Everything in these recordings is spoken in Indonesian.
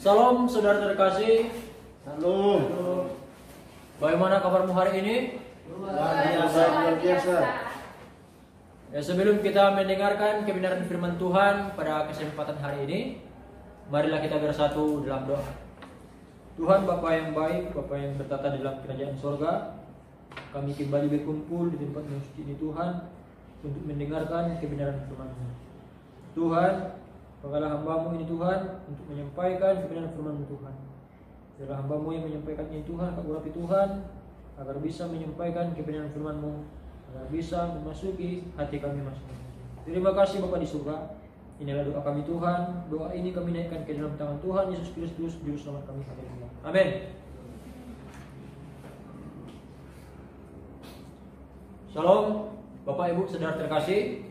Salam saudara terkasih. Salam. Bagaimana kabarmu hari ini? Luar biasa. Ya, sebelum kita mendengarkan kebenaran firman Tuhan pada kesempatan hari ini, marilah kita bersatu dalam doa. Tuhan Bapa yang baik, Bapa yang bertata dalam kerajaan sorga, kami kembali berkumpul di tempat yang suci ini Tuhan untuk mendengarkan kebenaran firman-Mu. Tuhan, pakalah hamba-Mu ini Tuhan untuk menyampaikan kebenaran firman-Mu Tuhan. Biarlah hamba-Mu yang menyampaikan ini Tuhan, Kak urapi Tuhan, agar bisa menyampaikan kebenaran firman-Mu, agar bisa memasuki hati kami masing-masing. Terima kasih Bapa di surga. Inilah doa kami Tuhan. Doa ini kami naikkan ke dalam tangan Tuhan Yesus Kristus, Juru Selamat kami. Haleluya. Amin. Shalom, Bapak Ibu saudara terkasih.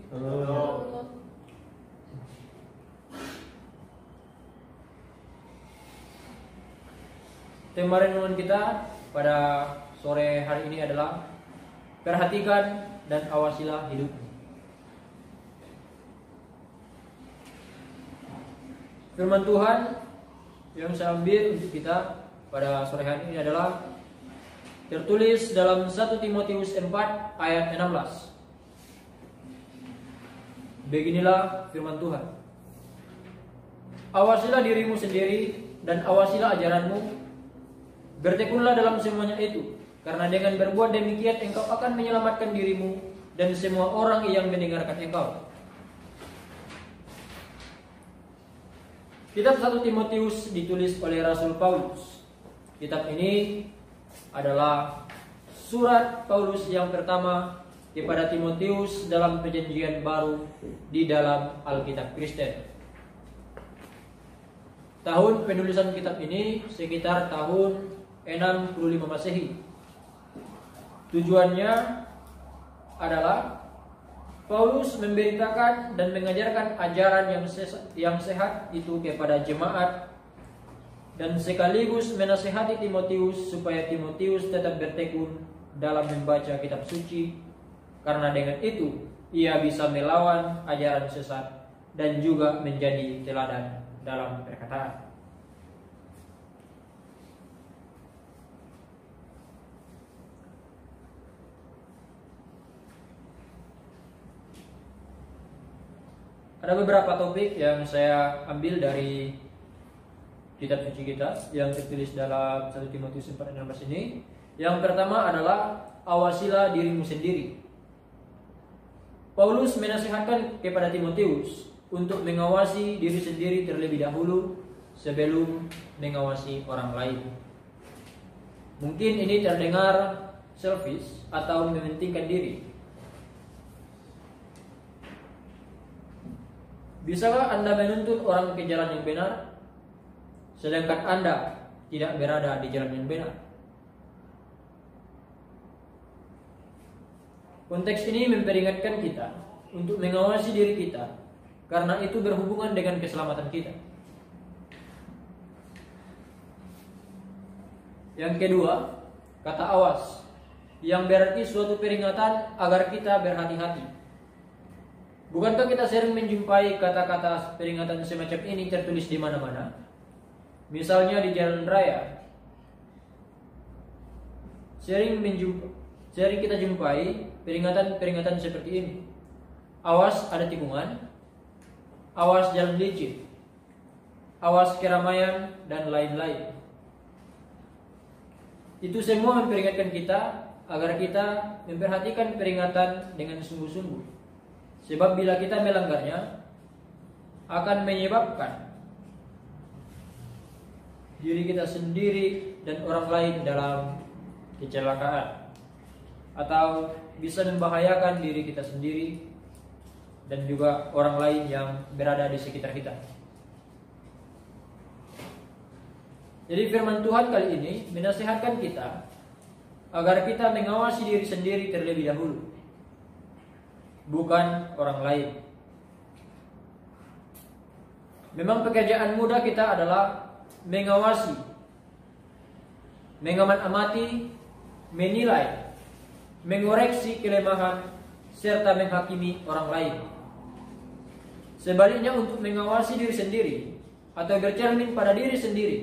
Tema renungan kita pada sore hari ini adalah perhatikan dan awasilah hidupmu. Firman Tuhan yang saya ambil untuk kita pada sore hari ini adalah tertulis dalam 1 Timotius 4 ayat 16. Beginilah firman Tuhan. Awasilah dirimu sendiri dan awasilah ajaranmu. Bertekunlah dalam semuanya itu, karena dengan berbuat demikian engkau akan menyelamatkan dirimu dan semua orang yang mendengarkan engkau. Kitab 1 Timotius ditulis oleh Rasul Paulus. Kitab ini adalah surat Paulus yang pertama kepada Timotius dalam perjanjian baru di dalam Alkitab Kristen. Tahun penulisan kitab ini sekitar tahun 65 Masehi. Tujuannya adalah Paulus memberitakan dan mengajarkan ajaran yang sehat itu kepada jemaat dan sekaligus menasihati Timotius supaya Timotius tetap bertekun dalam membaca kitab suci, karena dengan itu ia bisa melawan ajaran sesat dan juga menjadi teladan dalam perkataan. Ada beberapa topik yang saya ambil dari kitab suci kita yang tertulis dalam 1 Timotius 4:16 ini. Yang pertama adalah awasilah dirimu sendiri. Paulus menasihatkan kepada Timotius untuk mengawasi diri sendiri terlebih dahulu sebelum mengawasi orang lain. Mungkin ini terdengar selfish atau mementingkan diri. Bisakah Anda menuntut orang ke jalan yang benar, sedangkan Anda tidak berada di jalan yang benar? Konteks ini memperingatkan kita untuk mengawasi diri kita, karena itu berhubungan dengan keselamatan kita. Yang kedua, kata awas, yang berarti suatu peringatan agar kita berhati-hati. Bukankah kita sering menjumpai kata-kata peringatan semacam ini tertulis di mana-mana? Misalnya di jalan raya. Sering kita jumpai peringatan-peringatan seperti ini. Awas ada tikungan, awas jalan licin, awas keramaian, dan lain-lain. Itu semua memperingatkan kita agar kita memperhatikan peringatan dengan sungguh-sungguh. Sebab bila kita melanggarnya, akan menyebabkan diri kita sendiri dan orang lain dalam kecelakaan, atau bisa membahayakan diri kita sendiri dan juga orang lain yang berada di sekitar kita. Jadi firman Tuhan kali ini menasihatkan kita agar kita mengawasi diri sendiri terlebih dahulu, bukan orang lain. Memang pekerjaan mudah kita adalah mengawasi, mengamati, menilai, mengoreksi kelemahan, serta menghakimi orang lain. Sebaliknya untuk mengawasi diri sendiri, atau bercermin pada diri sendiri.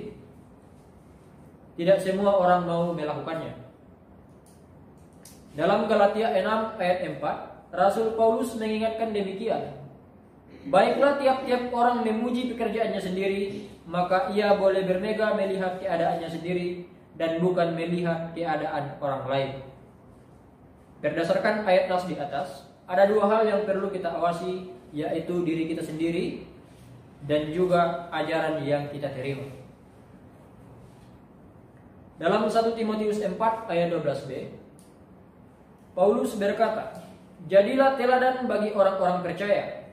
Tidak semua orang mau melakukannya. Dalam Galatia 6 ayat 4, Rasul Paulus mengingatkan demikian. Baiklah tiap-tiap orang memuji pekerjaannya sendiri, maka ia boleh bermegah melihat keadaannya sendiri dan bukan melihat keadaan orang lain. Berdasarkan ayat nas di atas, ada dua hal yang perlu kita awasi, yaitu diri kita sendiri dan juga ajaran yang kita terima. Dalam 1 Timotius 4 ayat 12b, Paulus berkata, "Jadilah teladan bagi orang-orang percaya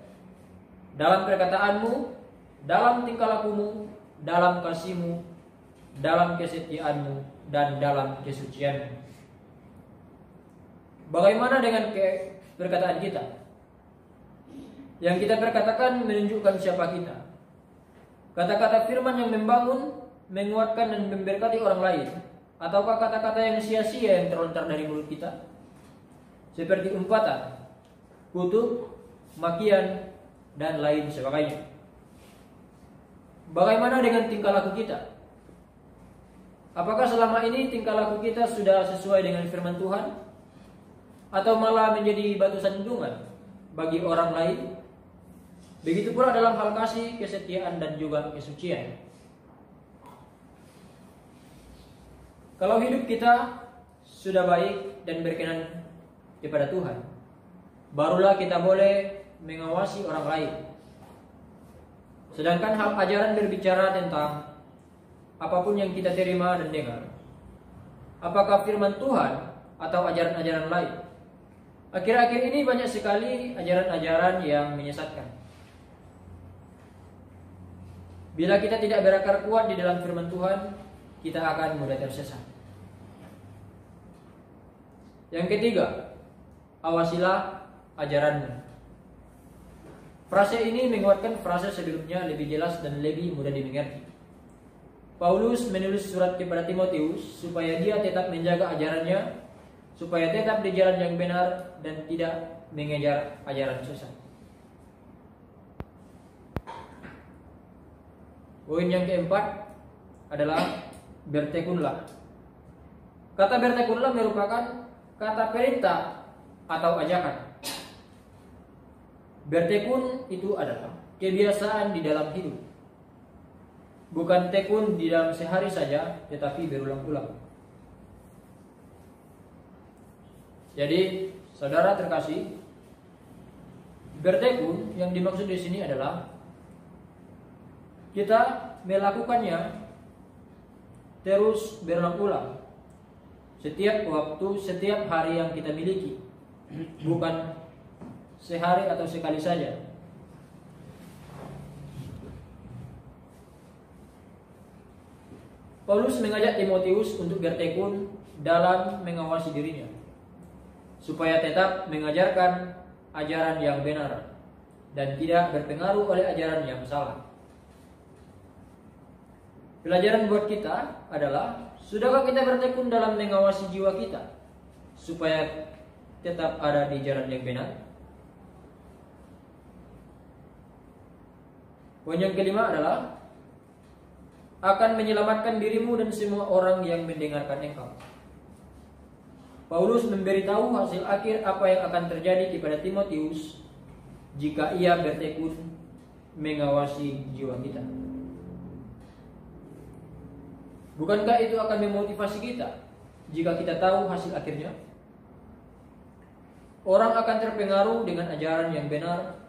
dalam perkataanmu, dalam tingkah lakumu, dalam kasihmu, dalam kesetiaanmu, dan dalam kesucianmu." Bagaimana dengan perkataan kita? Yang kita perkatakan menunjukkan siapa kita. Kata-kata firman yang membangun, menguatkan dan memberkati orang lain, ataukah kata-kata yang sia-sia yang terlontar dari mulut kita? Seperti umpatan, kutuk, makian, dan lain sebagainya. Bagaimana dengan tingkah laku kita? Apakah selama ini tingkah laku kita sudah sesuai dengan firman Tuhan? Atau malah menjadi batu sandungan bagi orang lain? Begitu pula dalam hal kasih, kesetiaan, dan juga kesucian. Kalau hidup kita sudah baik dan berkenan kepada Tuhan, barulah kita boleh mengawasi orang lain. Sedangkan hal ajaran berbicara tentang apapun yang kita terima dan dengar, apakah firman Tuhan atau ajaran-ajaran lain. Akhir-akhir ini banyak sekali ajaran-ajaran yang menyesatkan. Bila kita tidak berakar kuat di dalam firman Tuhan, kita akan mudah tersesat. Yang ketiga, awasilah ajaranmu. Frase ini menguatkan frase sebelumnya lebih jelas dan lebih mudah dimengerti. Paulus menulis surat kepada Timotius supaya dia tetap menjaga ajarannya, supaya tetap di jalan yang benar dan tidak mengejar ajaran sesat. Poin yang keempat adalah bertekunlah. Kata bertekunlah merupakan kata perintah atau ajakan. Bertekun itu adalah kebiasaan di dalam hidup. Bukan tekun di dalam sehari saja, tetapi berulang-ulang. Jadi, saudara terkasih, bertekun yang dimaksud di sini adalah kita melakukannya terus berulang-ulang setiap waktu, setiap hari yang kita miliki, bukan sehari atau sekali saja. Paulus mengajak Timotius untuk bertekun dalam mengawasi dirinya, supaya tetap mengajarkan ajaran yang benar dan tidak berpengaruh oleh ajaran yang salah. Pelajaran buat kita adalah, sudahkah kita bertekun dalam mengawasi jiwa kita supaya tetap ada di jalan yang benar? Poin yang kelima adalah akan menyelamatkan dirimu dan semua orang yang mendengarkan engkau. Paulus memberitahu hasil akhir apa yang akan terjadi kepada Timotius jika ia bertekun mengawasi jiwa kita. Bukankah itu akan memotivasi kita jika kita tahu hasil akhirnya? Orang akan terpengaruh dengan ajaran yang benar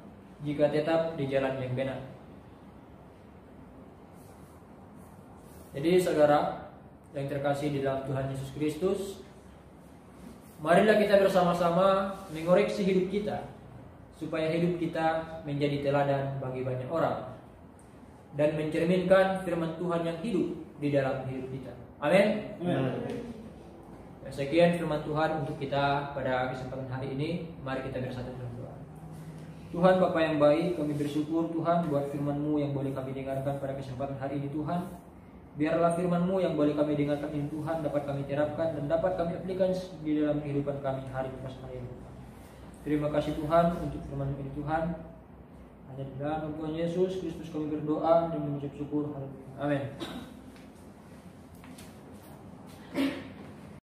jika tetap di jalan yang benar. Jadi saudara yang terkasih di dalam Tuhan Yesus Kristus, marilah kita bersama-sama mengoreksi hidup kita supaya hidup kita menjadi teladan bagi banyak orang dan mencerminkan firman Tuhan yang hidup di dalam hidup kita. Amin. Sekian firman Tuhan untuk kita pada kesempatan hari ini. Mari kita bersatu dalam doa. Tuhan Bapa yang baik, kami bersyukur Tuhan buat firman-Mu yang boleh kami dengarkan pada kesempatan hari ini Tuhan. Biarlah firman-Mu yang boleh kami dengarkan ini Tuhan dapat kami terapkan dan dapat kami aplikasi di dalam kehidupan kami hari lepas hari. Terima kasih Tuhan untuk firman-Mu ini Tuhan. Hanya di dalam Tuhan Yesus Kristus kami berdoa dan mengucap syukur. Amin.